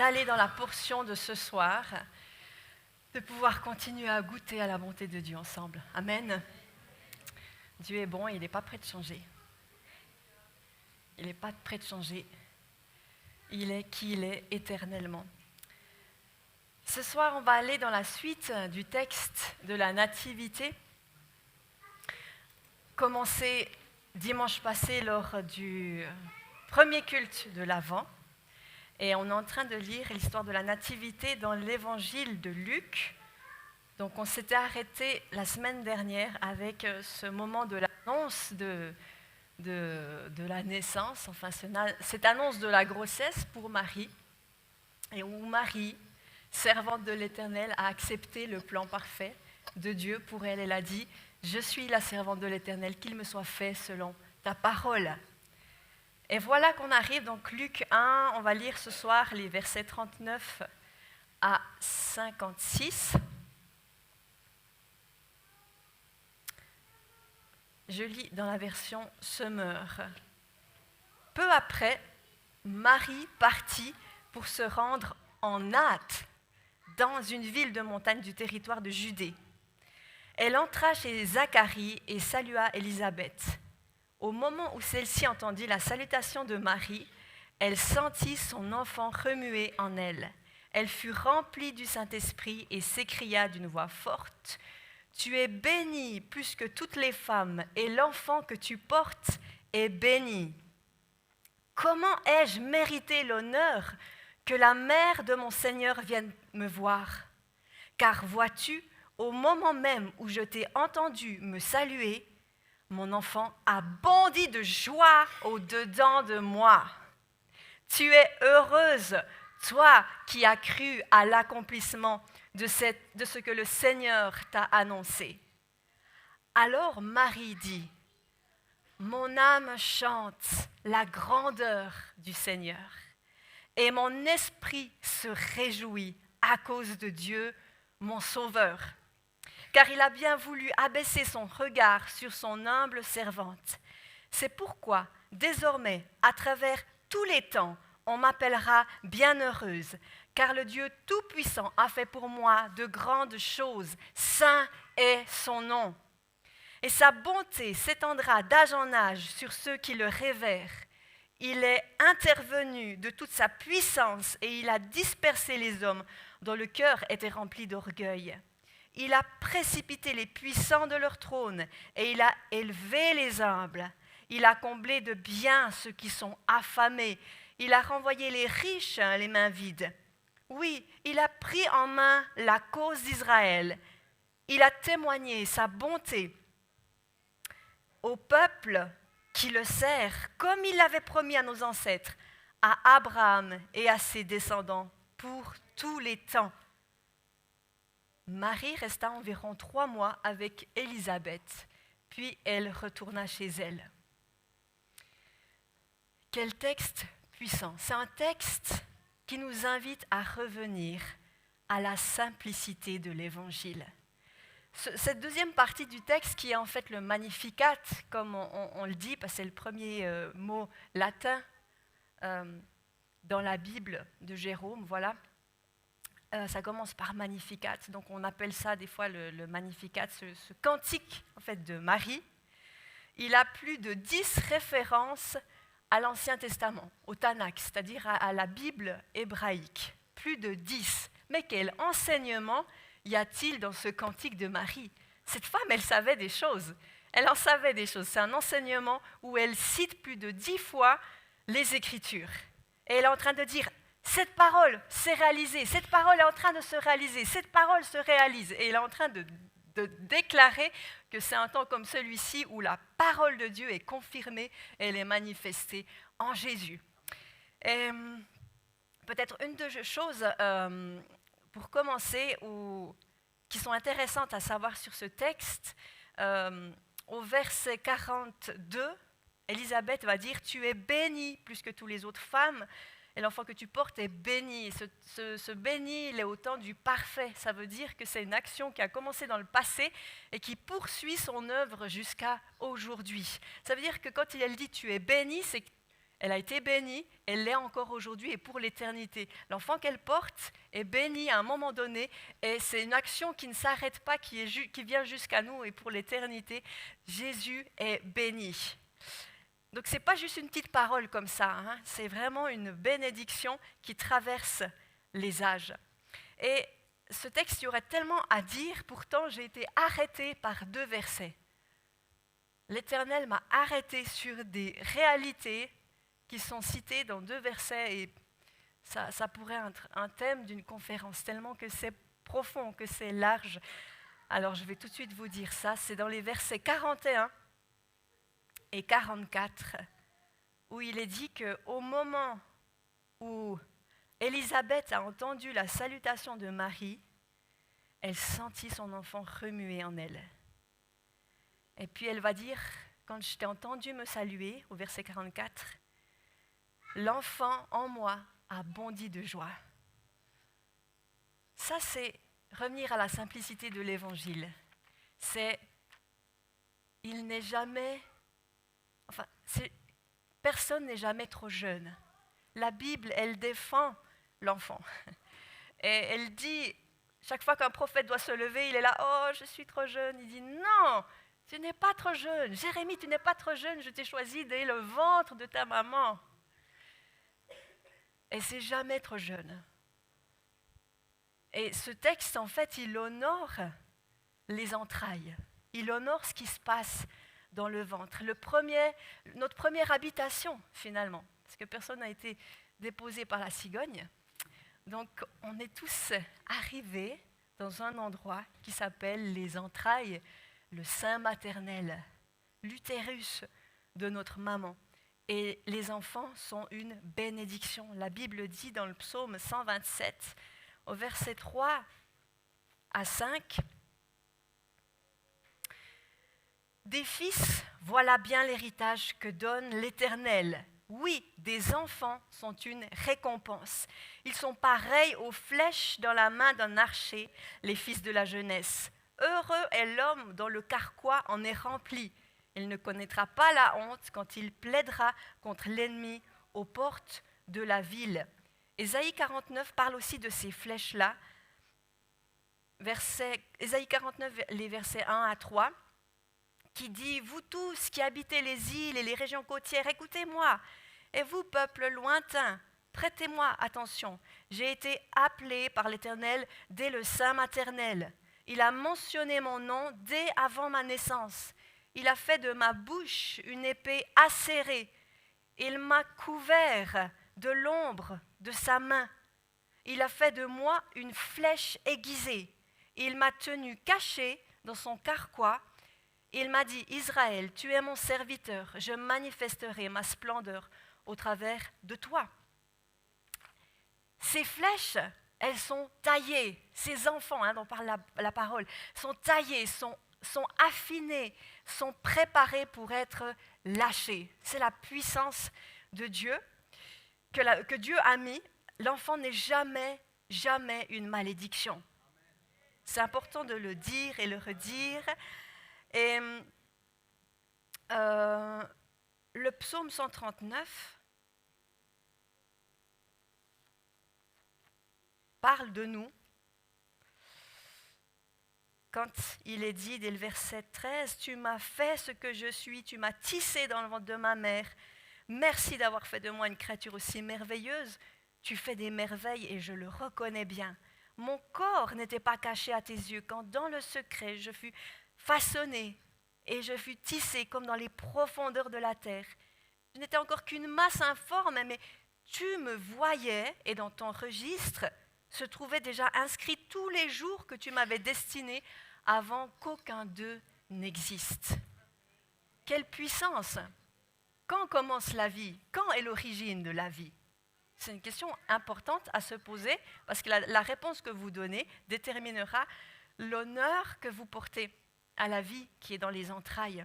aller dans la portion de ce soir, de pouvoir continuer à goûter à la bonté de Dieu ensemble. Amen. Dieu est bon et il n'est pas prêt de changer. Il n'est pas prêt de changer. Il est qui il est éternellement. Ce soir, on va aller dans la suite du texte de la Nativité, commencé dimanche passé lors du premier culte de l'Avent. Et on est en train de lire l'histoire de la Nativité dans l'évangile de Luc. Donc on s'était arrêté la semaine dernière avec ce moment de l'annonce de la naissance, enfin cette annonce de la grossesse pour Marie, et où Marie, servante de l'Éternel, a accepté le plan parfait de Dieu pour elle. Elle a dit « Je suis la servante de l'Éternel, qu'il me soit fait selon ta parole ». Et voilà qu'on arrive, donc Luc 1, on va lire ce soir les versets 39 à 56. Je lis dans la version Semeur. Peu après, Marie partit pour se rendre en hâte dans une ville de montagne du territoire de Judée. Elle entra chez Zacharie et salua Élisabeth. Au moment où celle-ci entendit la salutation de Marie, elle sentit son enfant remuer en elle. Elle fut remplie du Saint-Esprit et s'écria d'une voix forte « Tu es bénie plus que toutes les femmes, et l'enfant que tu portes est béni. Comment ai-je mérité l'honneur que la mère de mon Seigneur vienne me voir? Car vois-tu, au moment même où je t'ai entendu me saluer, mon enfant a bondi de joie au-dedans de moi. Tu es heureuse, toi qui as cru à l'accomplissement de ce que le Seigneur t'a annoncé. » Alors Marie dit, « Mon âme chante la grandeur du Seigneur, et mon esprit se réjouit à cause de Dieu, mon Sauveur. Car il a bien voulu abaisser son regard sur son humble servante. C'est pourquoi, désormais, à travers tous les temps, on m'appellera bienheureuse, car le Dieu Tout-Puissant a fait pour moi de grandes choses. Saint est son nom. Et sa bonté s'étendra d'âge en âge sur ceux qui le révèrent. Il est intervenu de toute sa puissance et il a dispersé les hommes dont le cœur était rempli d'orgueil. Il a précipité les puissants de leur trône et il a élevé les humbles. Il a comblé de bien ceux qui sont affamés. Il a renvoyé les riches les mains vides. Oui, il a pris en main la cause d'Israël. Il a témoigné sa bonté au peuple qui le sert, comme il l'avait promis à nos ancêtres, à Abraham et à ses descendants, pour tous les temps. Marie resta environ 3 mois avec Élisabeth, puis elle retourna chez elle. Quel texte puissant! C'est un texte qui nous invite à revenir à la simplicité de l'Évangile. Cette deuxième partie du texte, qui est en fait le Magnificat, comme on le dit, parce que c'est le premier mot latin dans la Bible de Jérôme, voilà. Ça commence par Magnificat, donc on appelle ça des fois le Magnificat, ce cantique en fait, de Marie. Il a plus de 10 références à l'Ancien Testament, au Tanakh, c'est-à-dire à la Bible hébraïque. Plus de 10. Mais quel enseignement y a-t-il dans ce cantique de Marie? Cette femme, elle savait des choses. Elle en savait des choses. C'est un enseignement où elle cite plus de 10 fois les Écritures. Et elle est en train de dire, cette parole s'est réalisée, cette parole est en train de se réaliser, cette parole se réalise. Et elle est en train de déclarer que c'est un temps comme celui-ci où la parole de Dieu est confirmée et elle est manifestée en Jésus. Et peut-être une deux choses pour commencer qui sont intéressantes à savoir sur ce texte. Au verset 42, Élisabeth va dire « Tu es bénie plus que toutes les autres femmes ». Et l'enfant que tu portes est béni. Ce béni, il est au temps du parfait. Ça veut dire que c'est une action qui a commencé dans le passé et qui poursuit son œuvre jusqu'à aujourd'hui. Ça veut dire que quand elle dit « tu es béni », c'est Elle a été bénie, elle l'est encore aujourd'hui et pour l'éternité. L'enfant qu'elle porte est béni à un moment donné et c'est une action qui ne s'arrête pas, qui vient jusqu'à nous et pour l'éternité. Jésus est béni. Donc ce n'est pas juste une petite parole comme ça, hein, c'est vraiment une bénédiction qui traverse les âges. Et ce texte, il y aurait tellement à dire, pourtant j'ai été arrêtée par 2 versets. L'Éternel m'a arrêtée sur des réalités qui sont cités dans 2 versets et ça pourrait être un thème d'une conférence tellement que c'est profond, que c'est large. Alors je vais tout de suite vous dire ça, c'est dans les versets 41 et 44 où il est dit qu'au moment où Élisabeth a entendu la salutation de Marie, elle sentit son enfant remuer en elle. Et puis elle va dire, quand je t'ai entendu me saluer, au verset 44, l'enfant en moi a bondi de joie. Ça, c'est revenir à la simplicité de l'Évangile. Personne n'est jamais trop jeune. La Bible, elle défend l'enfant. Et elle dit, chaque fois qu'un prophète doit se lever, il est là, oh, je suis trop jeune. Il dit, non, tu n'es pas trop jeune. Jérémie, tu n'es pas trop jeune, je t'ai choisi dès le ventre de ta maman. Et c'est jamais trop jeune. Et ce texte, en fait, il honore les entrailles. Il honore ce qui se passe dans le ventre. Notre première habitation, finalement. Parce que personne n'a été déposé par la cigogne. Donc, on est tous arrivés dans un endroit qui s'appelle les entrailles, le sein maternel, l'utérus de notre maman. Et les enfants sont une bénédiction. La Bible dit dans le psaume 127, au verset 3 à 5, « Des fils, voilà bien l'héritage que donne l'Éternel. Oui, des enfants sont une récompense. Ils sont pareils aux flèches dans la main d'un archer, les fils de la jeunesse. Heureux est l'homme dont le carquois en est rempli. Il ne connaîtra pas la honte quand il plaidera contre l'ennemi aux portes de la ville. » Ésaïe 49 parle aussi de ces flèches-là. Ésaïe 49, les versets 1 à 3, qui dit « Vous tous qui habitez les îles et les régions côtières, écoutez-moi. Et vous, peuple lointain, prêtez-moi attention. J'ai été appelé par l'Éternel dès le sein maternel. Il a mentionné mon nom dès avant ma naissance. Il a fait de ma bouche une épée acérée. Il m'a couvert de l'ombre de sa main. Il a fait de moi une flèche aiguisée. Il m'a tenu caché dans son carquois. Il m'a dit, Israël, tu es mon serviteur. Je manifesterai ma splendeur au travers de toi. » Ces flèches, elles sont taillées. Ces enfants dont parle la parole sont taillés, sont affinés, sont préparés pour être lâchés. C'est la puissance de Dieu que Dieu a mis. L'enfant n'est jamais une malédiction. C'est important de le dire et le redire. Et le psaume 139 parle de nous. Quand il est dit dès le verset 13, « Tu m'as fait ce que je suis, tu m'as tissé dans le ventre de ma mère. Merci d'avoir fait de moi une créature aussi merveilleuse. Tu fais des merveilles et je le reconnais bien. Mon corps n'était pas caché à tes yeux quand dans le secret je fus façonné et je fus tissé comme dans les profondeurs de la terre. Je n'étais encore qu'une masse informe, mais tu me voyais et dans ton registre se trouvaient déjà inscrits tous les jours que tu m'avais destinés avant qu'aucun d'eux n'existe. » Quelle puissance! Quand commence la vie? Quand est l'origine de la vie? C'est une question importante à se poser parce que la réponse que vous donnez déterminera l'honneur que vous portez à la vie qui est dans les entrailles.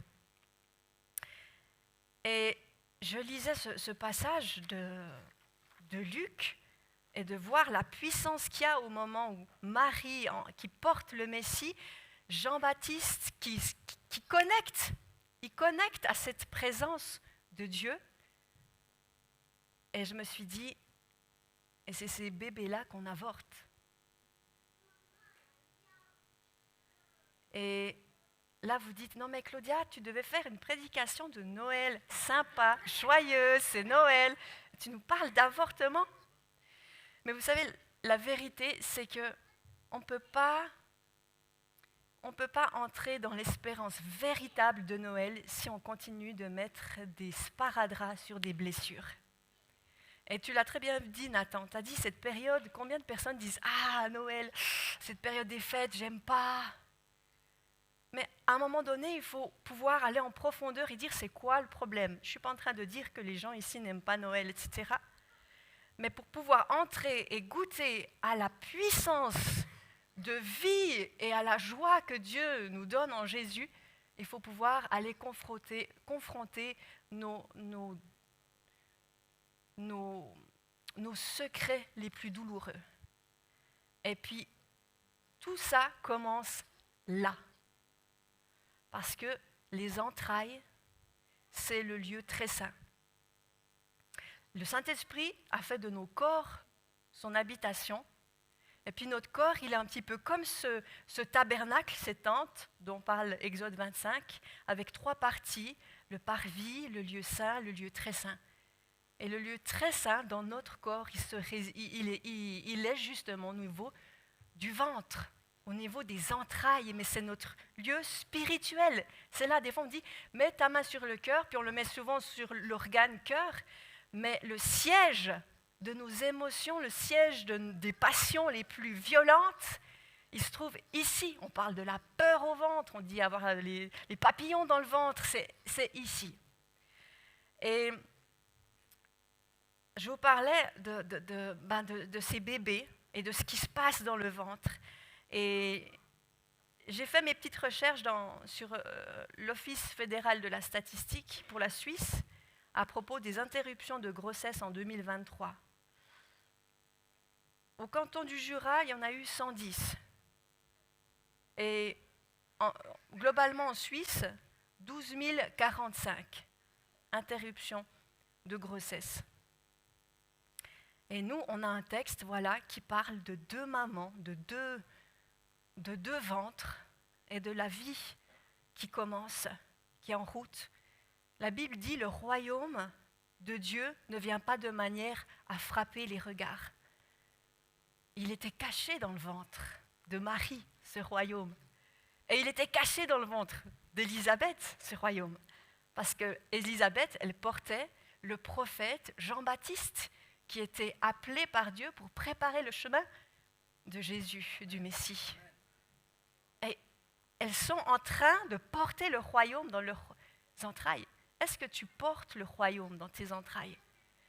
Et je lisais ce passage de Luc et de voir la puissance qu'il y a au moment où Marie, qui porte le Messie, Jean-Baptiste, qui connecte à cette présence de Dieu. Et je me suis dit, et c'est ces bébés-là qu'on avorte. Et là, vous dites, non mais Claudia, tu devais faire une prédication de Noël, sympa, joyeuse, c'est Noël. Tu nous parles d'avortement. Mais vous savez, la vérité, c'est que on ne peut pas entrer dans l'espérance véritable de Noël si on continue de mettre des sparadraps sur des blessures. Et tu l'as très bien dit, Nathan, tu as dit cette période, combien de personnes disent « Ah, Noël, cette période des fêtes, j'aime pas ». Mais à un moment donné, il faut pouvoir aller en profondeur et dire c'est quoi le problème. Je ne suis pas en train de dire que les gens ici n'aiment pas Noël, etc. Mais pour pouvoir entrer et goûter à la puissance de vie et à la joie que Dieu nous donne en Jésus, il faut pouvoir aller confronter nos secrets les plus douloureux. Et puis, tout ça commence là. Parce que les entrailles, c'est le lieu très saint. Le Saint-Esprit a fait de nos corps son habitation. Et puis notre corps, il est un petit peu comme ce tabernacle, cette tente dont parle Exode 25, avec 3 parties, le parvis, le lieu saint, le lieu très saint. Et le lieu très saint dans notre corps, il est justement au niveau du ventre, au niveau des entrailles, mais c'est notre lieu spirituel. C'est là, des fois on dit, mets ta main sur le cœur, puis on le met souvent sur l'organe cœur, mais le siège de nos émotions, le siège des passions les plus violentes, il se trouve ici. On parle de la peur au ventre, on dit avoir les papillons dans le ventre, c'est ici. Et je vous parlais de ces bébés et de ce qui se passe dans le ventre. Et j'ai fait mes petites recherches sur l'Office fédéral de la statistique pour la Suisse à propos des interruptions de grossesse en 2023. Au canton du Jura, il y en a eu 110. Et globalement en Suisse, 12 045 interruptions de grossesse. Et nous, on a un texte qui parle de 2 mamans, de deux ventres et de la vie qui commence, qui est en route. La Bible dit le royaume de Dieu ne vient pas de manière à frapper les regards. Il était caché dans le ventre de Marie, ce royaume. Et il était caché dans le ventre d'Élisabeth, ce royaume. Parce qu'Élisabeth, elle portait le prophète Jean-Baptiste, qui était appelé par Dieu pour préparer le chemin de Jésus, du Messie. Et elles sont en train de porter le royaume dans leurs entrailles. Est-ce que tu portes le royaume dans tes entrailles?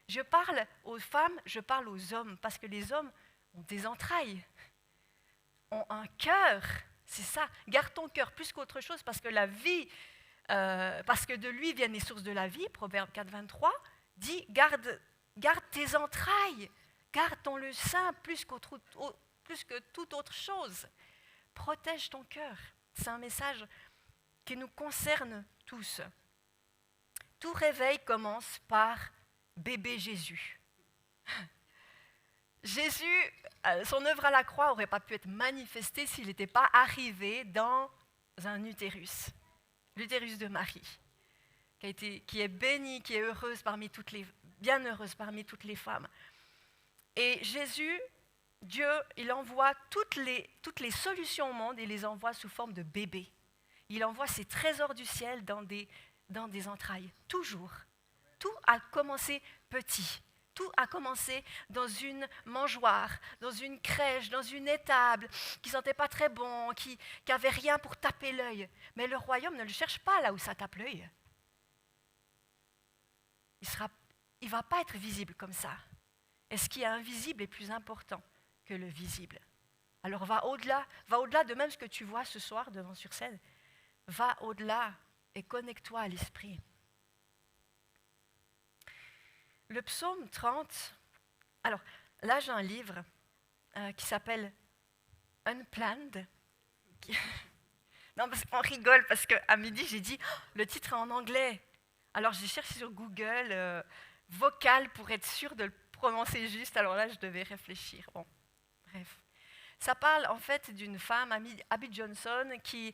Je parle aux femmes, je parle aux hommes, parce que les hommes ont des entrailles, ont un cœur, c'est ça. Garde ton cœur plus qu'autre chose, parce que la vie, parce que de lui viennent les sources de la vie, Proverbe 4, 23, dit garde tes entrailles, garde ton lieu saint plus que toute autre chose. Protège ton cœur. C'est un message qui nous concerne tous. Tout réveil commence par bébé Jésus. Jésus, son œuvre à la croix n'aurait pas pu être manifestée s'il n'était pas arrivé dans un utérus, l'utérus de Marie, qui est bénie, qui est heureuse bienheureuse parmi toutes les femmes. Et Jésus, Dieu, il envoie toutes les solutions au monde, il les envoie sous forme de bébés. Il envoie ses trésors du ciel dans des entrailles, toujours. Tout a commencé petit. Tout a commencé dans une mangeoire, dans une crèche, dans une étable, qui ne sentait pas très bon, qui n'avait rien pour taper l'œil. Mais le royaume ne le cherche pas là où ça tape l'œil. Il ne va pas être visible comme ça. Et ce qui est invisible est plus important que le visible. Alors va au-delà de même ce que tu vois ce soir devant sur scène. Va au-delà et connecte-toi à l'esprit. Le psaume 30, alors là j'ai un livre qui s'appelle Unplanned. Non, parce qu'on rigole, parce qu'à midi j'ai dit le titre est en anglais. Alors j'ai cherché sur Google vocale pour être sûre de le prononcer juste. Alors là, je devais réfléchir. Bon, bref. Ça parle en fait d'une femme, Abby Johnson, qui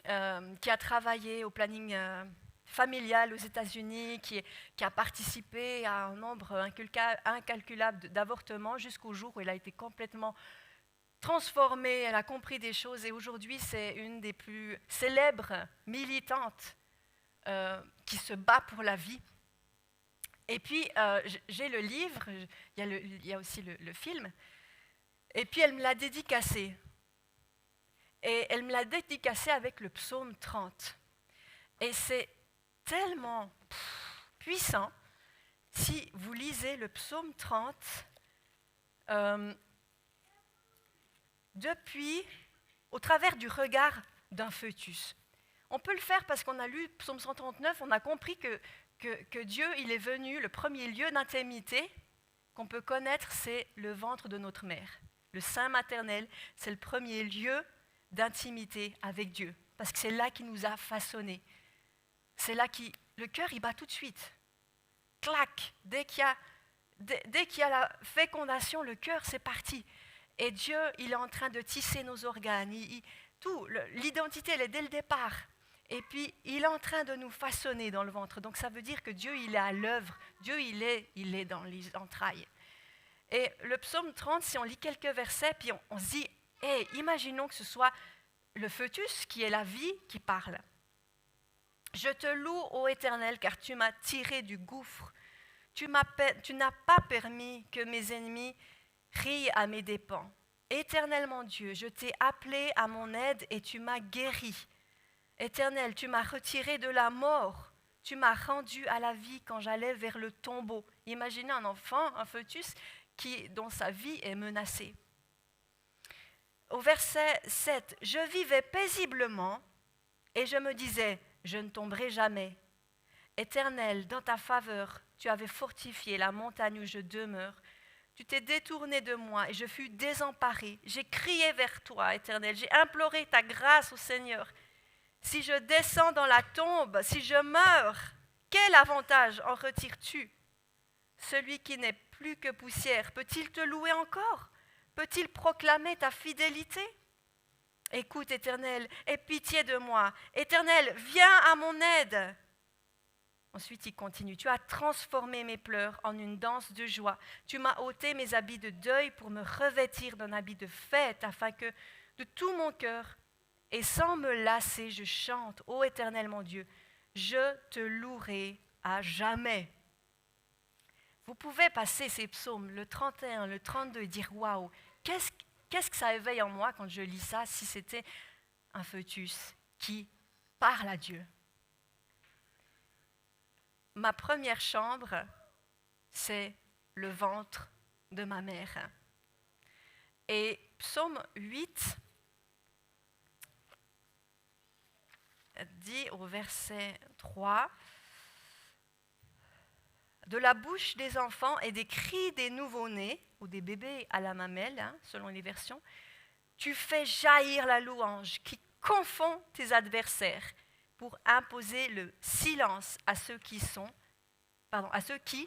a travaillé au planning familial aux États-Unis, qui a participé à un nombre incalculable d'avortements jusqu'au jour où elle a été complètement transformée, elle a compris des choses et aujourd'hui c'est une des plus célèbres militantes qui se bat pour la vie. Et puis j'ai le livre, il y a aussi le film, et puis elle me l'a dédicacé. Et elle me l'a dédicacé avec le psaume 30. Et c'est tellement puissant. Si vous lisez le psaume 30, au travers du regard d'un fœtus. On peut le faire parce qu'on a lu psaume 139, on a compris que Dieu, il est venu, le premier lieu d'intimité qu'on peut connaître, c'est le ventre de notre mère. Le sein maternel, c'est le premier lieu d'intimité avec Dieu, parce que c'est là qu'il nous a façonnés. C'est là que le cœur, il bat tout de suite. Clac, dès qu'il y a la fécondation, le cœur, c'est parti. Et Dieu, il est en train de tisser nos organes. L'identité, elle est dès le départ. Et puis, il est en train de nous façonner dans le ventre. Donc, ça veut dire que Dieu, il est à l'œuvre. Dieu, il est dans les entrailles. Et le psaume 30, si on lit quelques versets, puis on se dit, hey, imaginons que ce soit le fœtus qui est la vie qui parle. Je te loue, ô Éternel, car tu m'as tiré du gouffre. Tu n'as pas permis que mes ennemis rient à mes dépens. Éternel mon Dieu, je t'ai appelé à mon aide et tu m'as guéri. Éternel, tu m'as retiré de la mort. Tu m'as rendu à la vie quand j'allais vers le tombeau. Imaginez un enfant, un fœtus, dont sa vie est menacée. Au verset 7, « Je vivais paisiblement et je me disais, je ne tomberai jamais. Éternel, dans ta faveur, tu avais fortifié la montagne où je demeure. Tu t'es détourné de moi et je fus désemparé. J'ai crié vers toi, Éternel, j'ai imploré ta grâce au Seigneur. Si je descends dans la tombe, si je meurs, quel avantage en retires-tu? Celui qui n'est plus que poussière, peut-il te louer encore? Peut-il proclamer ta fidélité? Écoute, Éternel, aie pitié de moi. Éternel, viens à mon aide. Ensuite, il continue. Tu as transformé mes pleurs en une danse de joie. Tu m'as ôté mes habits de deuil pour me revêtir d'un habit de fête, afin que de tout mon cœur et sans me lasser, je chante. Ô Éternel mon Dieu, je te louerai à jamais. Vous pouvez passer ces psaumes, le 31, le 32, et dire « Waouh, qu'est-ce que ça éveille en moi quand je lis ça, si c'était un fœtus qui parle à Dieu ?» Ma première chambre, c'est le ventre de ma mère. Et psaume 8 dit au verset 3, « De la bouche des enfants et des cris des nouveau-nés, ou des bébés à la mamelle, selon les versions, tu fais jaillir la louange qui confond tes adversaires pour imposer le silence à ceux qui,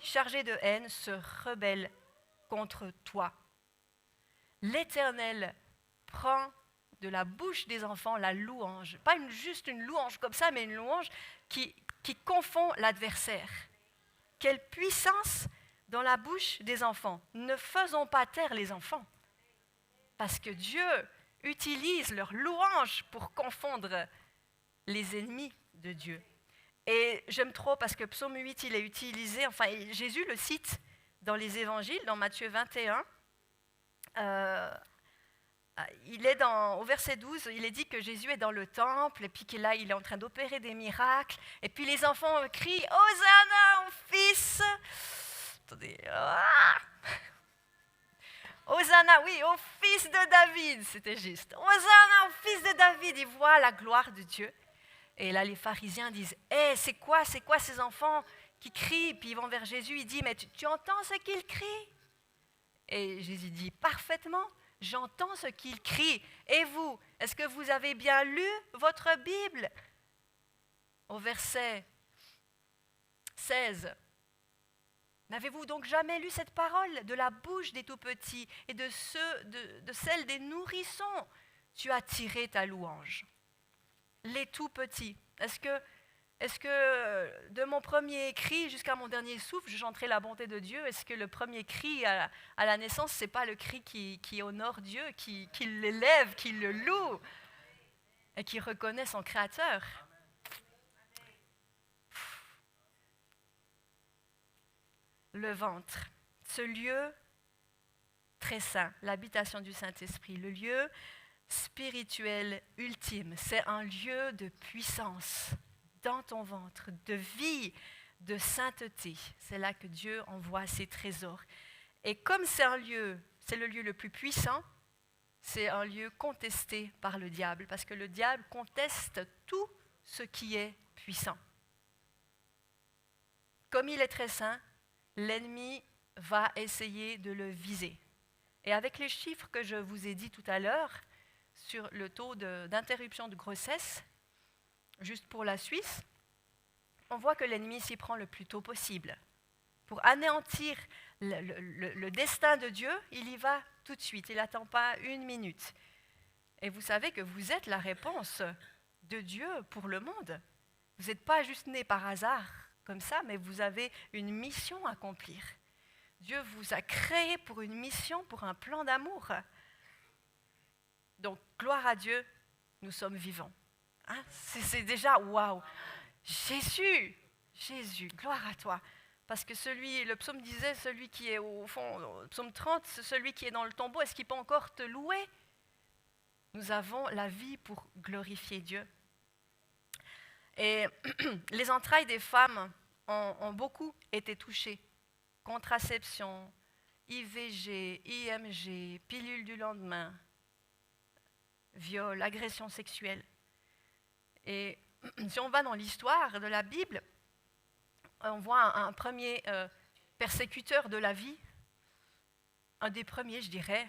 chargés de haine, se rebellent contre toi. L'Éternel prend de la bouche des enfants la louange, pas juste une louange comme ça, mais une louange qui confond l'adversaire. Quelle puissance dans la bouche des enfants. Ne faisons pas taire les enfants, parce que Dieu utilise leur louange pour confondre les ennemis de Dieu. Et j'aime trop parce que psaume 8, il est utilisé, enfin Jésus le cite dans les évangiles, dans Matthieu 21. Au verset 12, il est dit que Jésus est dans le temple et puis que là, il est en train d'opérer des miracles. Et puis les enfants crient « Hosanna au Fils !» Attendez. Hosanna, oui, au Fils de David, c'était juste. Hosanna au Fils de David, ils voient la gloire de Dieu. Et là, les pharisiens disent « c'est quoi ces enfants qui crient ?» Puis ils vont vers Jésus, il dit « Mais tu entends ce qu'ils crient ?» Et Jésus dit « Parfaitement. J'entends ce qu'il crie. Et vous, est-ce que vous avez bien lu votre Bible? » Au verset 16, N'avez-vous donc jamais lu cette parole de la bouche des tout-petits et de celle des nourrissons? Tu as tiré ta louange. Les tout-petits. Est-ce que de mon premier cri jusqu'à mon dernier souffle, je chanterai la bonté de Dieu? Est-ce que le premier cri à la naissance, ce n'est pas le cri qui honore Dieu, qui l'élève, qui le loue et qui reconnaît son Créateur? Le ventre, ce lieu très saint, l'habitation du Saint-Esprit, le lieu spirituel ultime, c'est un lieu de puissance dans ton ventre, de vie, de sainteté. C'est là que Dieu envoie ses trésors. Et comme c'est le lieu le plus puissant, c'est un lieu contesté par le diable, parce que le diable conteste tout ce qui est puissant. Comme il est très saint, l'ennemi va essayer de le viser. Et avec les chiffres que je vous ai dit tout à l'heure sur le taux d'interruption de grossesse, juste pour la Suisse, on voit que l'ennemi s'y prend le plus tôt possible. Pour anéantir le destin de Dieu, il y va tout de suite, il n'attend pas une minute. Et vous savez que vous êtes la réponse de Dieu pour le monde. Vous n'êtes pas juste né par hasard comme ça, mais vous avez une mission à accomplir. Dieu vous a créé pour une mission, pour un plan d'amour. Donc, gloire à Dieu, nous sommes vivants. Hein? C'est déjà, waouh! Jésus, gloire à toi. Parce que le psaume disait, celui qui est au fond, au psaume 30, celui qui est dans le tombeau, est-ce qu'il peut encore te louer? Nous avons la vie pour glorifier Dieu. Et les entrailles des femmes ont beaucoup été touchées. Contraception, IVG, IMG, pilule du lendemain, viol, agression sexuelle. Et si on va dans l'histoire de la Bible, on voit un premier persécuteur de la vie, un des premiers, je dirais.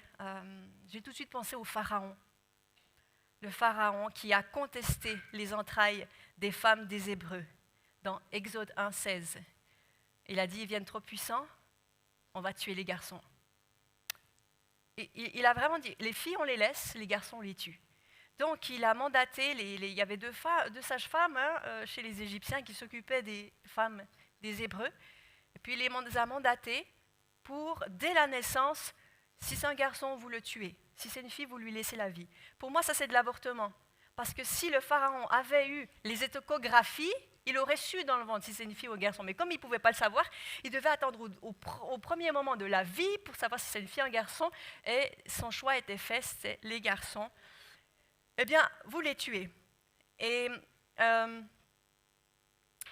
J'ai tout de suite pensé au Pharaon. Le Pharaon qui a contesté les entrailles des femmes des Hébreux dans Exode 1,16. Il a dit, ils viennent trop puissants, on va tuer les garçons. Et il a vraiment dit, les filles on les laisse, les garçons on les tue. Donc il a mandaté, il y avait deux sages-femmes chez les Égyptiens qui s'occupaient des femmes des Hébreux. Et puis il les a mandatés pour, dès la naissance, si c'est un garçon, vous le tuez. Si c'est une fille, vous lui laissez la vie. Pour moi, ça c'est de l'avortement. Parce que si le Pharaon avait eu les échographies, il aurait su dans le ventre si c'est une fille ou un garçon. Mais comme il ne pouvait pas le savoir, il devait attendre au premier moment de la vie pour savoir si c'est une fille ou un garçon. Et son choix était fait, c'est les garçons. Eh bien, vous les tuez. Et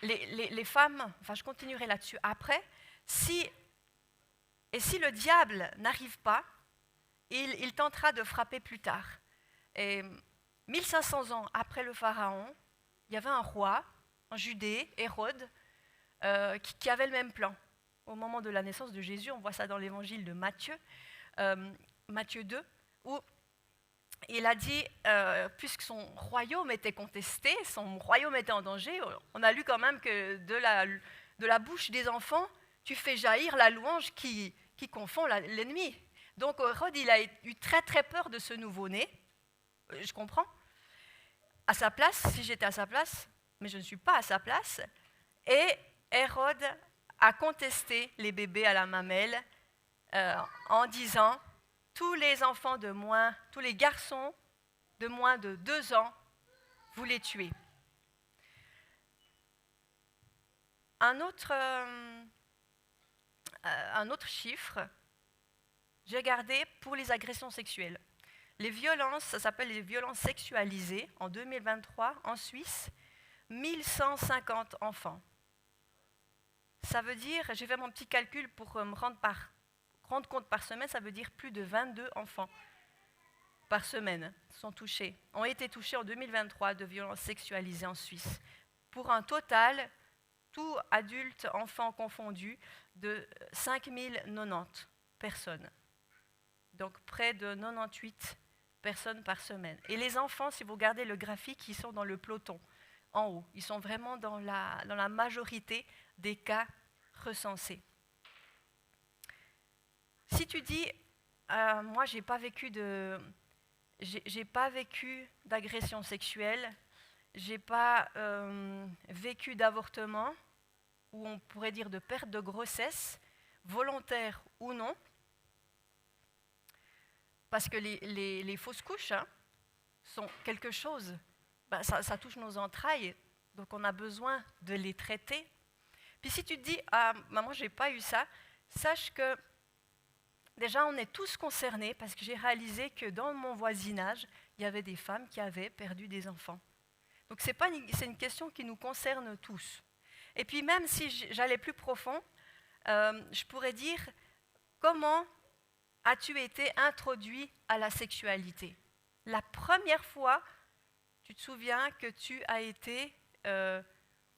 les femmes, enfin je continuerai là-dessus après, si le diable n'arrive pas, il tentera de frapper plus tard. Et 1500 ans après le Pharaon, il y avait un roi en Judée, Hérode, qui avait le même plan. Au moment de la naissance de Jésus, on voit ça dans l'évangile de Matthieu, Matthieu 2, où il a dit, puisque son royaume était contesté, son royaume était en danger, on a lu quand même que de la bouche des enfants, tu fais jaillir la louange qui confond l'ennemi. Donc Hérode, il a eu très très peur de ce nouveau-né, je comprends. À sa place, si j'étais à sa place, mais je ne suis pas à sa place, et Hérode a contesté les bébés à la mamelle en disant, tous les enfants tous les garçons de moins de 2 ans, vous les tuez. Un autre chiffre, j'ai regardé pour les agressions sexuelles. Les violences, ça s'appelle les violences sexualisées, en 2023, en Suisse, 1150 enfants. Ça veut dire, j'ai fait mon petit calcul pour me rendre compte par semaine, ça veut dire plus de 22 enfants par semaine ont été touchés en 2023 de violences sexualisées en Suisse. Pour un total, tout adultes, enfants confondus, de 5090 personnes. Donc près de 98 personnes par semaine. Et les enfants, si vous regardez le graphique, ils sont dans le peloton, en haut. Ils sont vraiment dans la majorité des cas recensés. Si tu dis, moi, j'ai pas vécu d'agression sexuelle, j'ai pas vécu d'avortement, ou on pourrait dire de perte de grossesse, volontaire ou non, parce que les fausses couches sont quelque chose, ça touche nos entrailles, donc on a besoin de les traiter. Puis si tu te dis, moi j'ai pas eu ça, sache que déjà on est tous concernés, parce que j'ai réalisé que dans mon voisinage, il y avait des femmes qui avaient perdu des enfants. Donc c'est une question qui nous concerne tous. Et puis même si j'allais plus profond, je pourrais dire, comment as-tu été introduit à la sexualité? La première fois, tu te souviens que tu as été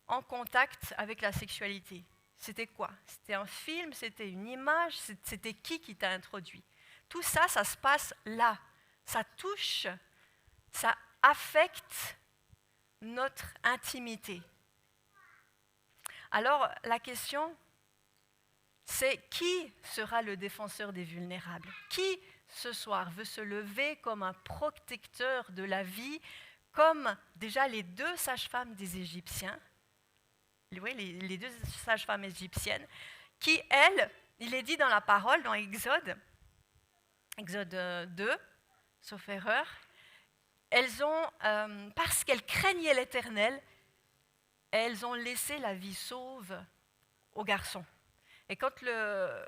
en contact avec la sexualité. C'était quoi? C'était un film, c'était une image, c'était qui t'a introduit? Tout ça, ça se passe là. Ça touche, ça affecte notre intimité. Alors, la question, c'est qui sera le défenseur des vulnérables? Qui, ce soir, veut se lever comme un protecteur de la vie, comme déjà les 2 sages-femmes des Égyptiens, oui, les 2 sages-femmes égyptiennes, qui, elles, il est dit dans la parole, dans Exode 2, sauf erreur, elles ont, parce qu'elles craignaient l'Éternel, elles ont laissé la vie sauve aux garçons. Et quand le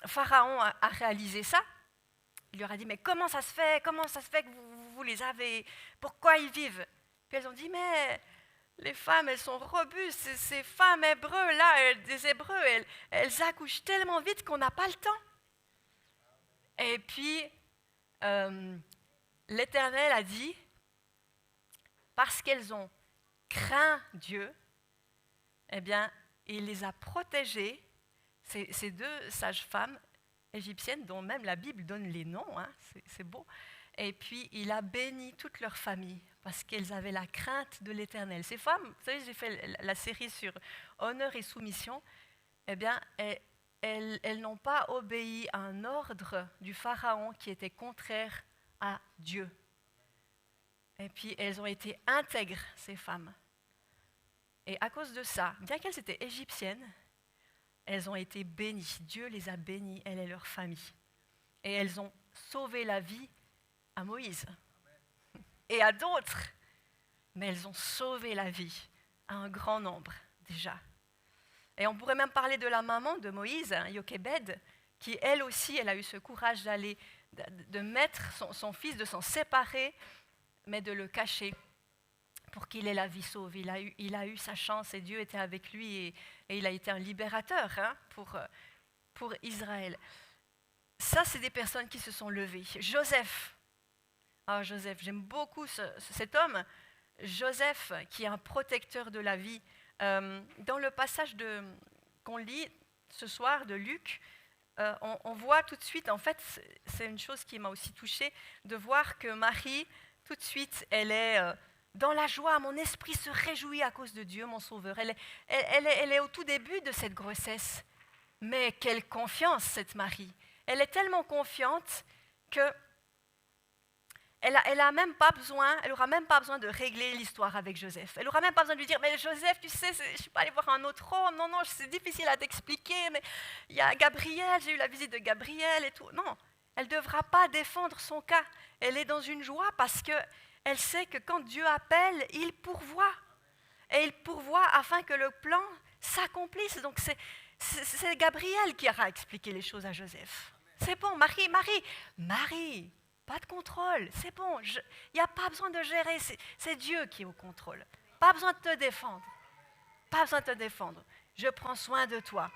Pharaon a réalisé ça, il leur a dit, mais comment ça se fait que vous les avez? Pourquoi ils vivent? Puis elles ont dit, mais les femmes, elles sont robustes, ces femmes hébreux, là, des Hébreux, elles accouchent tellement vite qu'on n'a pas le temps. Et puis, l'Éternel a dit, parce qu'elles ont craint Dieu, eh bien, il les a protégées, ces 2 sages-femmes égyptiennes, dont même la Bible donne les noms, c'est beau. Et puis, il a béni toute leur famille, parce qu'elles avaient la crainte de l'Éternel. Ces femmes, vous savez, j'ai fait la série sur honneur et soumission, eh bien, elles n'ont pas obéi à un ordre du Pharaon qui était contraire à Dieu. Et puis, elles ont été intègres, ces femmes. Et à cause de ça, bien qu'elles étaient égyptiennes, elles ont été bénies. Dieu les a bénies, elles et leur famille. Et elles ont sauvé la vie à Moïse et à d'autres. Mais elles ont sauvé la vie à un grand nombre déjà. Et on pourrait même parler de la maman de Moïse, Jochebed, qui elle aussi, elle a eu ce courage de mettre son fils, de s'en séparer, mais de le cacher pour qu'il ait la vie sauve. Il a eu sa chance et Dieu était avec lui et il a été un libérateur pour Israël. Ça, c'est des personnes qui se sont levées. Joseph, j'aime beaucoup cet homme. Joseph, qui est un protecteur de la vie. Dans le passage qu'on lit ce soir de Luc, on voit tout de suite, en fait, c'est une chose qui m'a aussi touchée, de voir que Marie, tout de suite, elle est dans la joie. Mon esprit se réjouit à cause de Dieu, mon Sauveur. Elle est au tout début de cette grossesse. Mais quelle confiance, cette Marie. Elle est tellement confiante que elle aura même pas besoin de régler l'histoire avec Joseph. Elle n'aura même pas besoin de lui dire, mais Joseph, tu sais, je ne suis pas allée voir un autre homme. Non, c'est difficile à t'expliquer, mais il y a Gabriel, j'ai eu la visite de Gabriel et tout. Non, elle ne devra pas défendre son cas. Elle est dans une joie parce qu'elle sait que quand Dieu appelle, il pourvoit. Et il pourvoit afin que le plan s'accomplisse. Donc c'est Gabriel qui aura expliqué les choses à Joseph. C'est bon, Marie, pas de contrôle, c'est bon, il n'y a pas besoin de gérer, c'est Dieu qui est au contrôle. Pas besoin de te défendre, je prends soin de toi.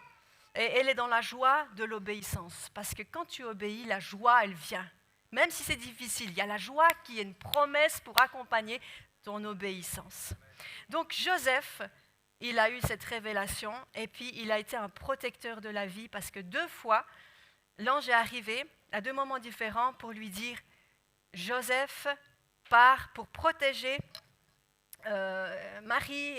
Et elle est dans la joie de l'obéissance, parce que quand tu obéis, la joie, elle vient. Même si c'est difficile, il y a la joie qui est une promesse pour accompagner ton obéissance. Donc Joseph, il a eu cette révélation, et puis il a été un protecteur de la vie, parce que 2 fois, l'ange est arrivé à 2 moments différents pour lui dire, Joseph part pour protéger Marie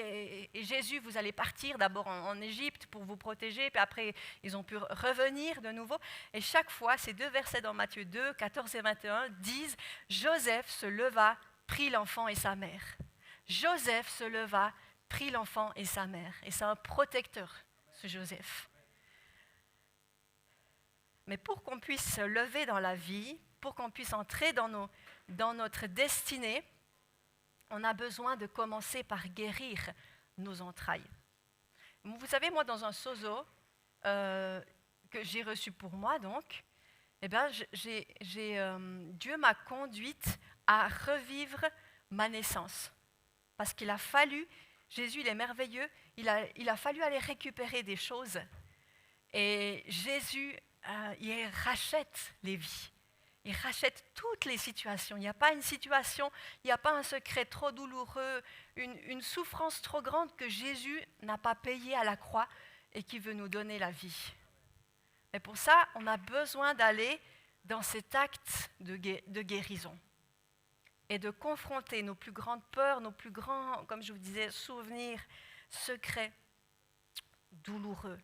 et Jésus, vous allez partir d'abord en Égypte pour vous protéger, puis après ils ont pu revenir de nouveau. Et chaque fois, ces 2 versets dans Matthieu 2, 14 et 21 disent « Joseph se leva, prit l'enfant et sa mère. » Joseph se leva, prit l'enfant et sa mère. Et c'est un protecteur, ce Joseph. Mais pour qu'on puisse se lever dans la vie, pour qu'on puisse entrer dans notre destinée, on a besoin de commencer par guérir nos entrailles. Vous savez, moi, dans un sozo que j'ai reçu pour moi, donc, eh bien, Dieu m'a conduite à revivre ma naissance. Parce qu'il a fallu, Jésus, il est merveilleux, il a fallu aller récupérer des choses. Et Jésus, il rachète les vies. Il rachète toutes les situations. Il n'y a pas une situation, il n'y a pas un secret trop douloureux, une souffrance trop grande que Jésus n'a pas payée à la croix et qui veut nous donner la vie. Mais pour ça, on a besoin d'aller dans cet acte de guérison et de confronter nos plus grandes peurs, nos plus grands, comme je vous disais, souvenirs, secrets, douloureux.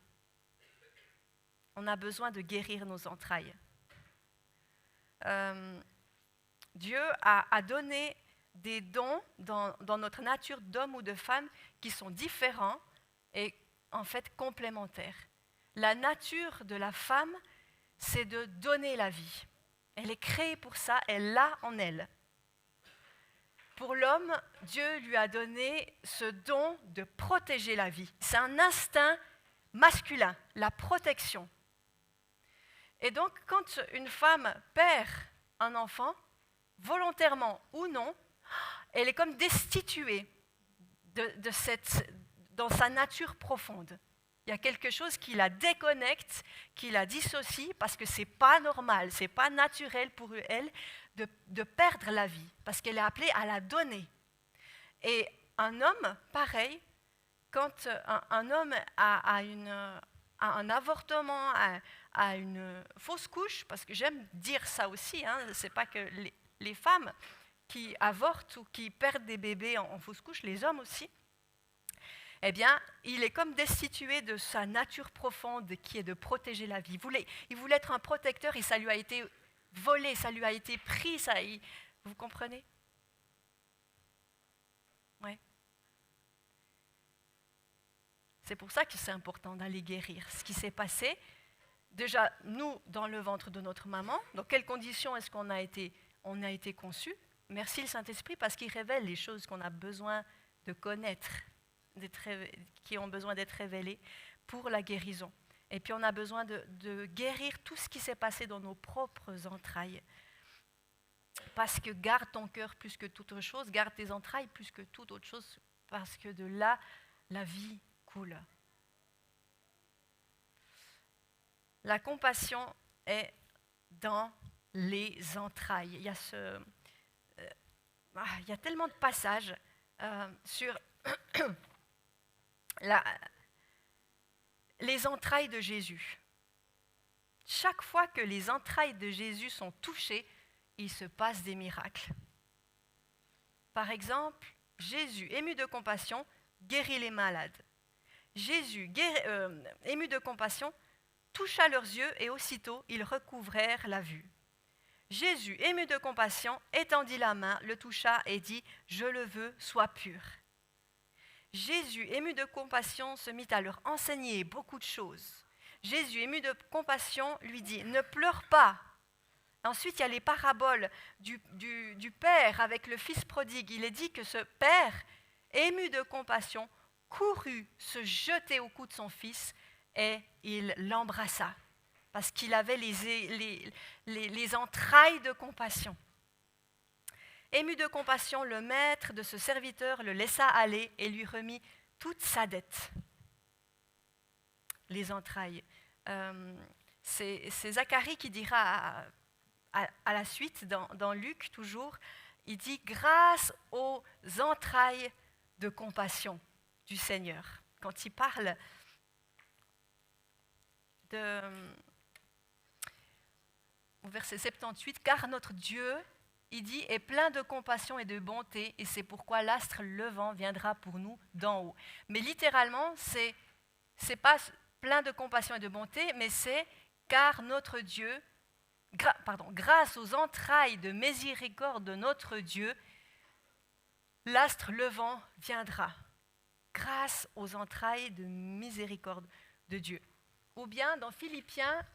On a besoin de guérir nos entrailles. Dieu a donné des dons dans notre nature d'homme ou de femme qui sont différents et en fait complémentaires. La nature de la femme, c'est de donner la vie. Elle est créée pour ça, elle l'a en elle. Pour l'homme, Dieu lui a donné ce don de protéger la vie. C'est un instinct masculin, la protection. Et donc, quand une femme perd un enfant, volontairement ou non, elle est comme destituée dans sa nature profonde. Il y a quelque chose qui la déconnecte, qui la dissocie, parce que ce n'est pas normal, ce n'est pas naturel pour elle de perdre la vie, parce qu'elle est appelée à la donner. Et un homme, pareil, quand un homme a un avortement, à une fausse couche, parce que j'aime dire ça aussi, ce n'est pas que les femmes qui avortent ou qui perdent des bébés en fausse couche, les hommes aussi, eh bien, il est comme destitué de sa nature profonde qui est de protéger la vie. Il voulait être un protecteur et ça lui a été volé, ça lui a été pris, vous comprenez? Ouais. C'est pour ça que c'est important d'aller guérir ce qui s'est passé. Déjà, nous, dans le ventre de notre maman, dans quelles conditions est-ce qu'on a été conçus? Merci le Saint-Esprit parce qu'il révèle les choses qu'on a besoin de connaître, qui ont besoin d'être révélées pour la guérison. Et puis on a besoin de guérir tout ce qui s'est passé dans nos propres entrailles. Parce que garde ton cœur plus que toute autre chose, garde tes entrailles plus que toute autre chose, parce que de là, la vie coule. La compassion est dans les entrailles. Il y a tellement de passages sur les entrailles de Jésus. Chaque fois que les entrailles de Jésus sont touchées, il se passe des miracles. Par exemple, Jésus, ému de compassion, guérit les malades. Jésus, ému de compassion, toucha leurs yeux et aussitôt ils recouvrèrent la vue. Jésus, ému de compassion, étendit la main, le toucha et dit « Je le veux, sois pur ». Jésus, ému de compassion, se mit à leur enseigner beaucoup de choses. Jésus, ému de compassion, lui dit « Ne pleure pas ». Ensuite, il y a les paraboles du père avec le fils prodigue. Il est dit que ce père, ému de compassion, courut se jeter au cou de son fils et il l'embrassa parce qu'il avait les entrailles de compassion. Ému de compassion, le maître de ce serviteur le laissa aller et lui remit toute sa dette. Les entrailles. C'est Zacharie qui dira à la suite, dans Luc toujours, il dit « Grâce aux entrailles de compassion du Seigneur ». Quand il parle au verset 78, « Car notre Dieu il dit « est plein de compassion et de bonté, et c'est pourquoi l'astre levant viendra pour nous d'en haut ». Mais littéralement, c'est pas plein de compassion et de bonté, mais c'est « car notre Dieu, grâce aux entrailles de miséricorde de notre Dieu, l'astre levant viendra ». Grâce aux entrailles de miséricorde de Dieu. Ou bien dans Philippiens,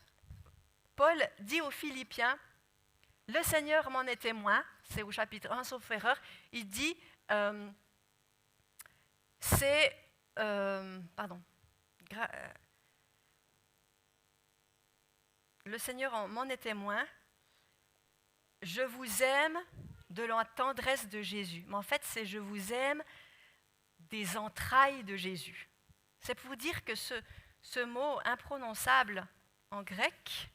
Paul dit aux Philippiens, le Seigneur m'en est témoin, c'est au chapitre 1 sauf erreur, il dit, le Seigneur m'en est témoin, je vous aime de la tendresse de Jésus. Mais en fait, c'est je vous aime des entrailles de Jésus. C'est pour dire que ce mot imprononçable en grec,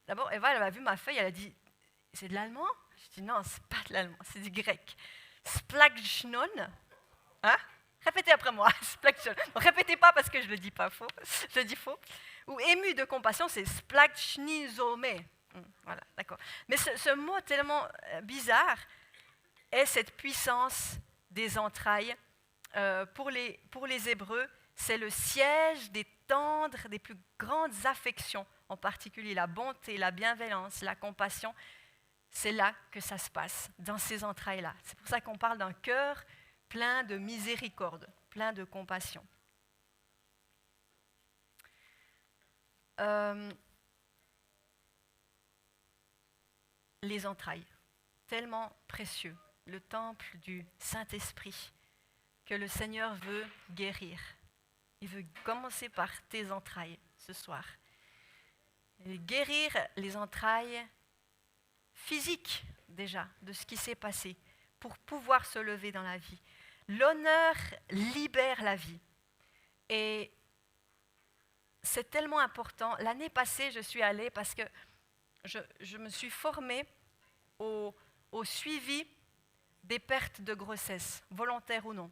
d'abord Eva, elle a vu ma feuille, elle a dit « c'est de l'allemand ?» Je dis « non, c'est pas de l'allemand, c'est du grec. » Splagchnon, hein? Répétez après moi, splagchnon. Répétez pas parce que je le dis pas faux, je le dis faux. Ou ému de compassion, c'est splagchnizomé. Voilà, d'accord. Mais ce mot tellement bizarre est cette puissance des entrailles. Pour les Hébreux, c'est le siège des tendres, des plus grandes affections, en particulier la bonté, la bienveillance, la compassion. C'est là que ça se passe, dans ces entrailles-là. C'est pour ça qu'on parle d'un cœur plein de miséricorde, plein de compassion. Les entrailles, tellement précieux, le temple du Saint-Esprit que le Seigneur veut guérir. Il veut commencer par tes entrailles ce soir. Et guérir les entrailles physiques déjà de ce qui s'est passé pour pouvoir se lever dans la vie. L'honneur libère la vie. Et c'est tellement important. L'année passée, je suis allée parce que je me suis formée au suivi des pertes de grossesse, volontaires ou non.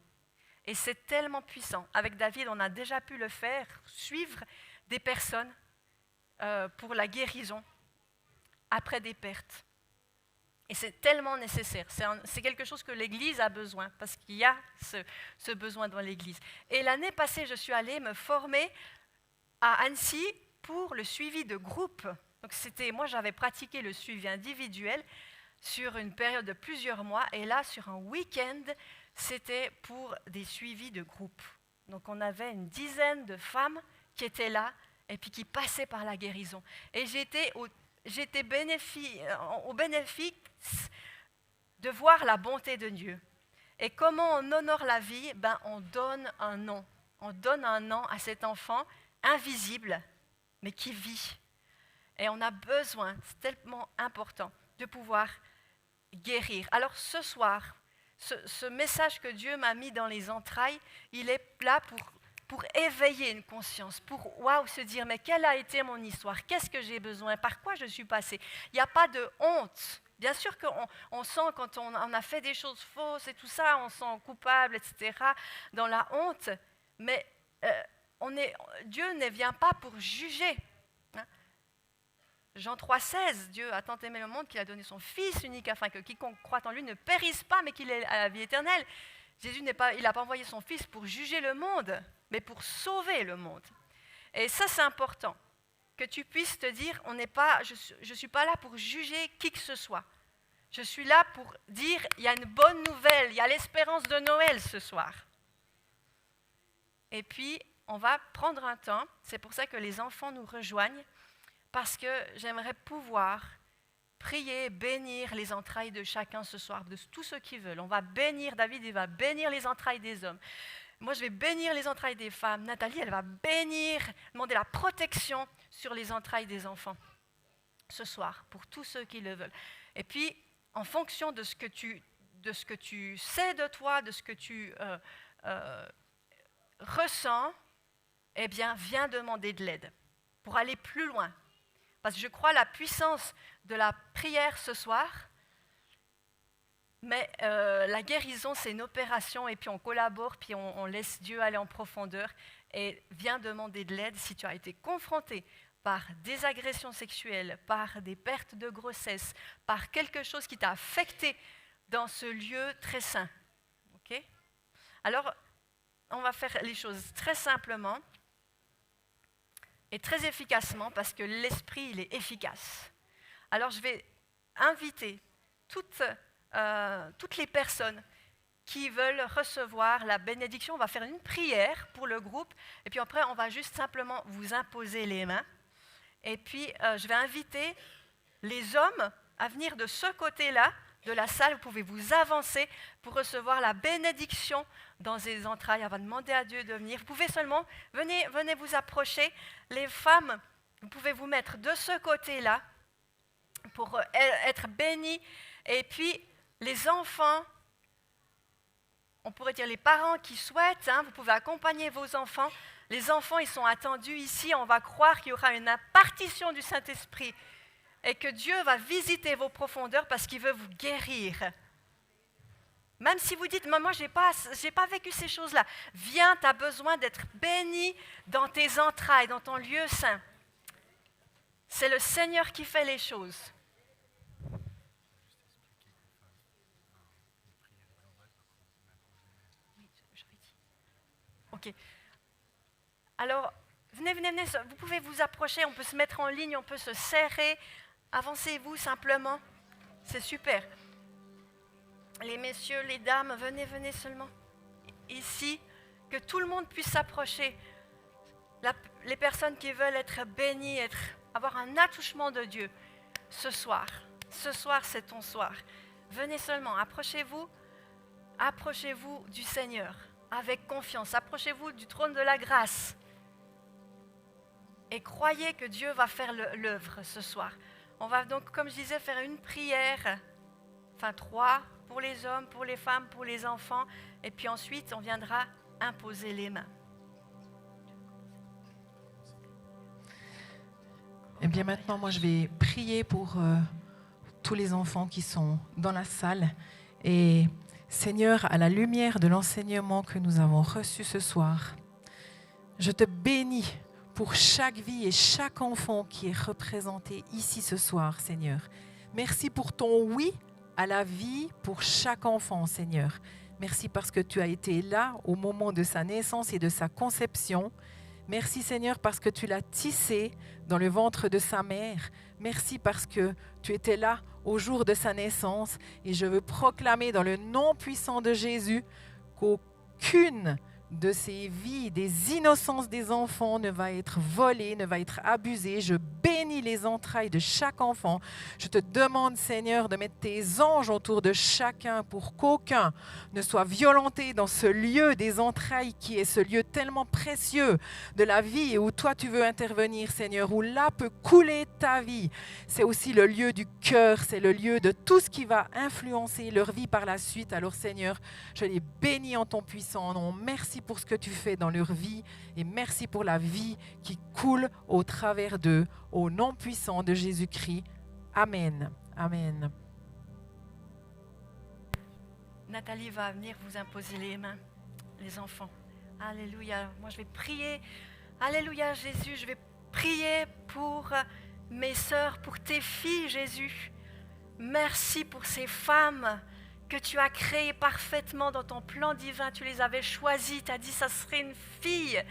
Et c'est tellement puissant. Avec David, on a déjà pu le faire, suivre des personnes pour la guérison après des pertes. Et c'est tellement nécessaire. C'est quelque chose que l'Église a besoin, parce qu'il y a ce besoin dans l'Église. Et l'année passée, je suis allée me former à Annecy pour le suivi de groupe. Donc moi, j'avais pratiqué le suivi individuel sur une période de plusieurs mois. Et là, sur un week-end, c'était pour des suivis de groupe. Donc on avait une dizaine de femmes qui étaient là et puis qui passaient par la guérison. Et j'étais au bénéfice de voir la bonté de Dieu. Et comment on honore la vie? On donne un nom. On donne un nom à cet enfant invisible, mais qui vit. Et on a besoin, c'est tellement important, de pouvoir guérir. Alors ce soir, ce message que Dieu m'a mis dans les entrailles, il est là pour éveiller une conscience, pour se dire, mais quelle a été mon histoire? Qu'est-ce que j'ai besoin? Par quoi je suis passée? Il n'y a pas de honte. Bien sûr qu'on sent quand on a fait des choses fausses et tout ça, on sent coupable, etc., dans la honte, mais Dieu ne vient pas pour juger. Jean 3,16, Dieu a tant aimé le monde qu'il a donné son Fils unique afin que quiconque croit en lui ne périsse pas, mais qu'il ait la vie éternelle. Jésus il n'a pas envoyé son Fils pour juger le monde, mais pour sauver le monde. Et ça, c'est important, que tu puisses te dire, je ne suis pas là pour juger qui que ce soit. Je suis là pour dire, il y a une bonne nouvelle, il y a l'espérance de Noël ce soir. Et puis, on va prendre un temps, c'est pour ça que les enfants nous rejoignent, parce que j'aimerais pouvoir prier, bénir les entrailles de chacun ce soir, de tous ceux qui veulent. On va bénir, David, il va bénir les entrailles des hommes. Moi, je vais bénir les entrailles des femmes. Nathalie, elle va bénir, demander la protection sur les entrailles des enfants ce soir, pour tous ceux qui le veulent. Et puis, en fonction de ce que tu sais de toi, de ce que tu ressens, eh bien, viens demander de l'aide pour aller plus loin. Parce que je crois à la puissance de la prière ce soir, mais la guérison, c'est une opération, et puis on collabore, puis on laisse Dieu aller en profondeur, et viens demander de l'aide si tu as été confronté par des agressions sexuelles, par des pertes de grossesse, par quelque chose qui t'a affecté dans ce lieu très saint. Okay? Alors, on va faire les choses très simplement et très efficacement parce que l'esprit, il est efficace. Alors, je vais inviter toutes les personnes qui veulent recevoir la bénédiction. On va faire une prière pour le groupe et puis après, on va juste simplement vous imposer les mains. Et puis, je vais inviter les hommes à venir de ce côté-là de la salle. Vous pouvez vous avancer pour recevoir la bénédiction dans les entrailles. On va demander à Dieu de venir. Vous pouvez seulement, venez vous approcher. Les femmes, vous pouvez vous mettre de ce côté-là pour être bénis. Et puis, les enfants, on pourrait dire les parents qui souhaitent, vous pouvez accompagner vos enfants. Les enfants, ils sont attendus ici. On va croire qu'il y aura une impartition du Saint-Esprit et que Dieu va visiter vos profondeurs parce qu'il veut vous guérir. Même si vous dites, maman, je n'ai pas vécu ces choses-là. Viens, tu as besoin d'être béni dans tes entrailles, dans ton lieu saint. C'est le Seigneur qui fait les choses. Ok. Alors, venez, vous pouvez vous approcher, on peut se mettre en ligne, on peut se serrer. Avancez-vous simplement. C'est super. Les messieurs, les dames, venez seulement. Ici, que tout le monde puisse s'approcher. Les personnes qui veulent être bénies, avoir un attouchement de Dieu. Ce soir, c'est ton soir. Venez seulement, approchez-vous du Seigneur avec confiance. Approchez-vous du trône de la grâce. Et croyez que Dieu va faire l'œuvre ce soir. On va donc, comme je disais, faire une prière, 3, pour les hommes, pour les femmes, pour les enfants. Et puis ensuite, on viendra imposer les mains. Eh bien maintenant, moi je vais prier pour tous les enfants qui sont dans la salle. Et Seigneur, à la lumière de l'enseignement que nous avons reçu ce soir, je te bénis pour chaque vie et chaque enfant qui est représenté ici ce soir, Seigneur. Merci pour ton oui à la vie pour chaque enfant, Seigneur. Merci parce que tu as été là au moment de sa naissance et de sa conception. Merci, Seigneur, parce que tu l'as tissé dans le ventre de sa mère. Merci parce que tu étais là au jour de sa naissance. Et je veux proclamer dans le nom puissant de Jésus qu'aucune de ces vies, des innocences des enfants ne va être volée, ne va être abusée. Je bénis les entrailles de chaque enfant. Je te demande, Seigneur, de mettre tes anges autour de chacun pour qu'aucun ne soit violenté dans ce lieu des entrailles qui est ce lieu tellement précieux de la vie et où toi tu veux intervenir, Seigneur, où là peut couler ta vie. C'est aussi le lieu du cœur, c'est le lieu de tout ce qui va influencer leur vie par la suite. Alors, Seigneur, je les bénis en ton puissant nom. Merci pour ce que tu fais dans leur vie et merci pour la vie qui coule au travers d'eux, au nom puissant de Jésus-Christ. Amen. Amen. Nathalie va venir vous imposer les mains, les enfants. Alléluia. Moi, je vais prier. Alléluia, Jésus. Je vais prier pour mes sœurs, pour tes filles, Jésus. Merci pour ces femmes que tu as créées parfaitement dans ton plan divin. Tu les avais choisies. Tu as dit que ça serait une fille.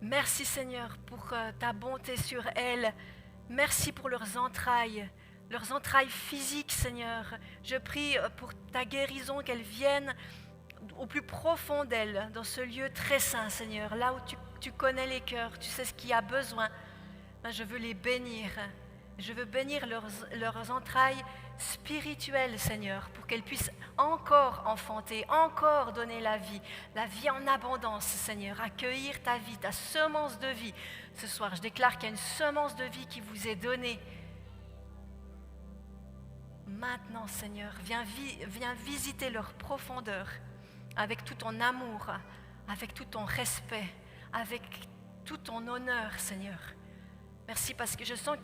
Merci, Seigneur, pour ta bonté sur elles. Merci pour leurs entrailles physiques, Seigneur. Je prie pour ta guérison, qu'elles viennent au plus profond d'elles, dans ce lieu très saint, Seigneur, là où tu connais les cœurs, tu sais ce qu'il y a besoin. Je veux les bénir. Je veux bénir leurs entrailles spirituelles, Seigneur, pour qu'elles puissent encore enfanter, encore donner la vie en abondance, Seigneur, accueillir ta vie, ta semence de vie. Ce soir, je déclare qu'il y a une semence de vie qui vous est donnée. Maintenant, Seigneur, viens visiter leur profondeur avec tout ton amour, avec tout ton respect, avec tout ton honneur, Seigneur. Merci parce que je sens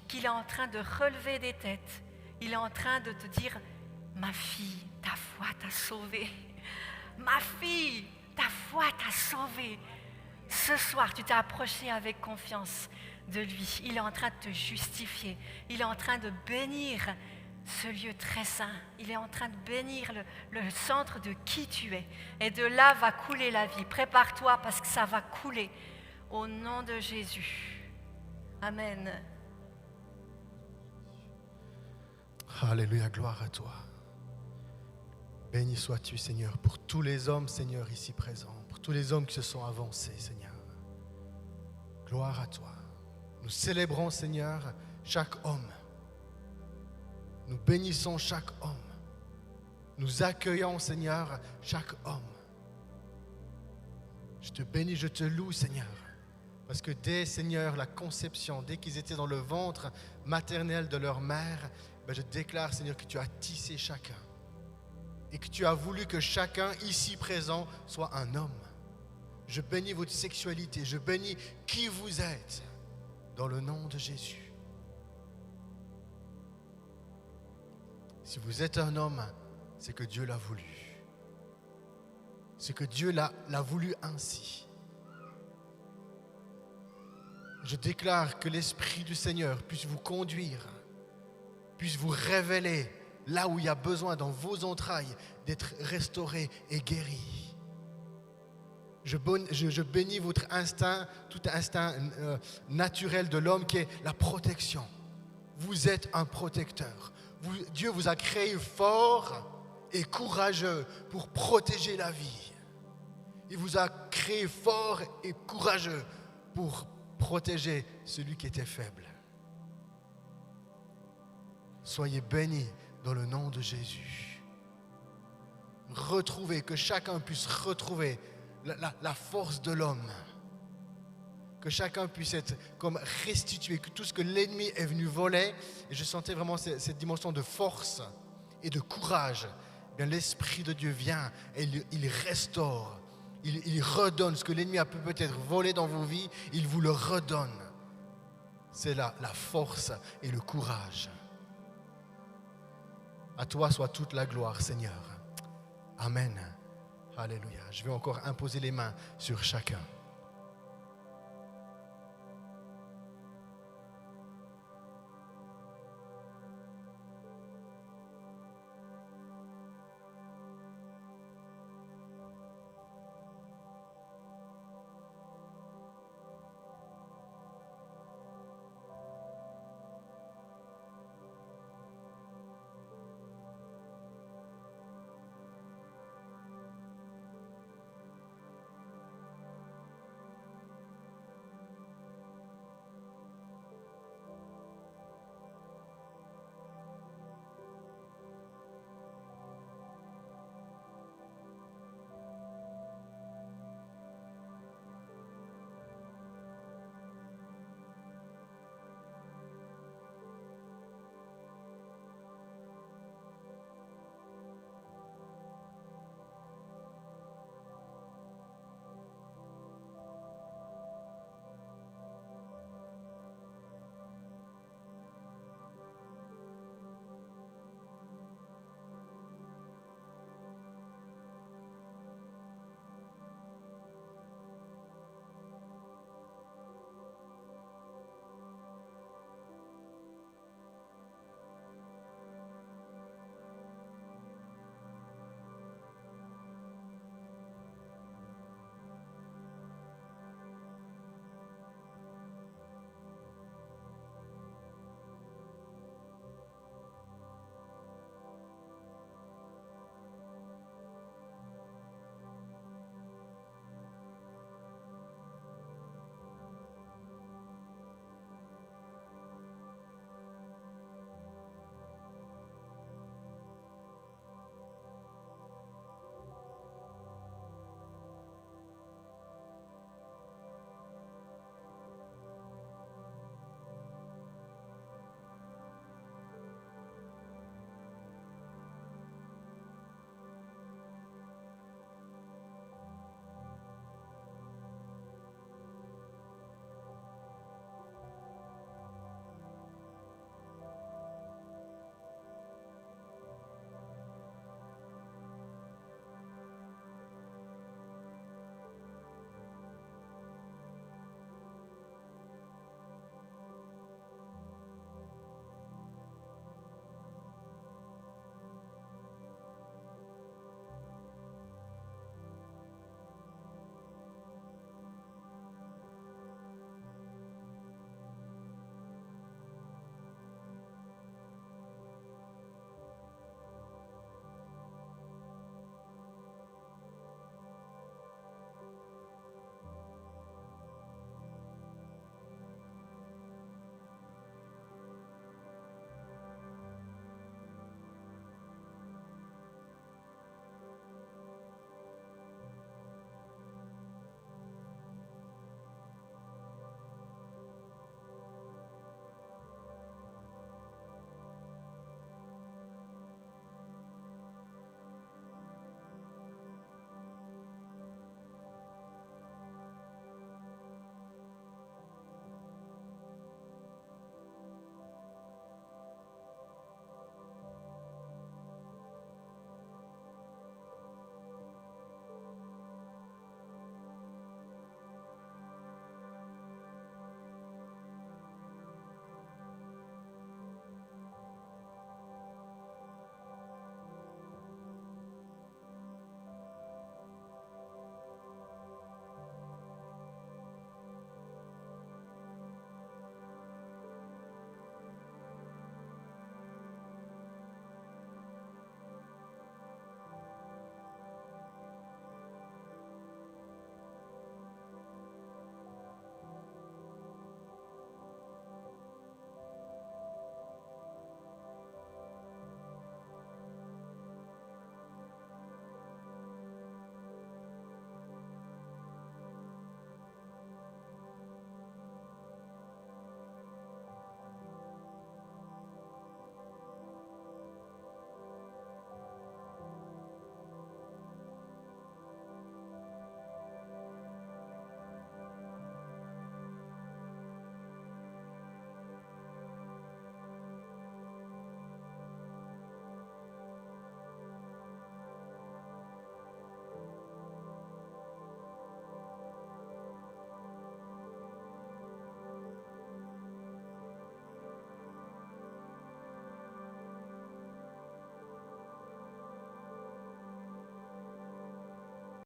qu'il est en train de relever des têtes. Il est en train de te dire, ma fille, ta foi t'a sauvée. Ma fille, ta foi t'a sauvée. Ce soir, tu t'es approché avec confiance de lui. Il est en train de te justifier. Il est en train de bénir ce lieu très saint. Il est en train de bénir le centre de qui tu es. Et de là va couler la vie. Prépare-toi parce que ça va couler. Au nom de Jésus. Amen. Alléluia, gloire à toi. Béni sois-tu, Seigneur, pour tous les hommes, Seigneur, ici présents, pour tous les hommes qui se sont avancés, Seigneur. Gloire à toi. Nous célébrons, Seigneur, chaque homme. Nous bénissons chaque homme. Nous accueillons, Seigneur, chaque homme. Je te bénis, je te loue, Seigneur. Parce que dès, Seigneur, la conception, dès qu'ils étaient dans le ventre maternel de leur mère, je déclare, Seigneur, que tu as tissé chacun. Et que tu as voulu que chacun ici présent soit un homme. Je bénis votre sexualité, je bénis qui vous êtes, dans le nom de Jésus. Si vous êtes un homme, c'est que Dieu l'a voulu. C'est que Dieu l'a voulu ainsi. Je déclare que l'Esprit du Seigneur puisse vous conduire, puisse vous révéler là où il y a besoin dans vos entrailles d'être restauré et guéri. Je bénis votre instinct, tout instinct naturel de l'homme qui est la protection. Vous êtes un protecteur. Dieu vous a créé fort et courageux pour protéger la vie. Il vous a créé fort et courageux pour protéger celui qui était faible. Soyez bénis dans le nom de Jésus. Retrouvez, que chacun puisse retrouver la force de l'homme. Que chacun puisse être comme restitué, que tout ce que l'ennemi est venu voler, et je sentais vraiment cette dimension de force et de courage, bien l'Esprit de Dieu vient et il restaure, il redonne ce que l'ennemi a peut-être volé dans vos vies, il vous le redonne. C'est la force et le courage. À toi soit toute la gloire, Seigneur. Amen. Alléluia. Je vais encore imposer les mains sur chacun.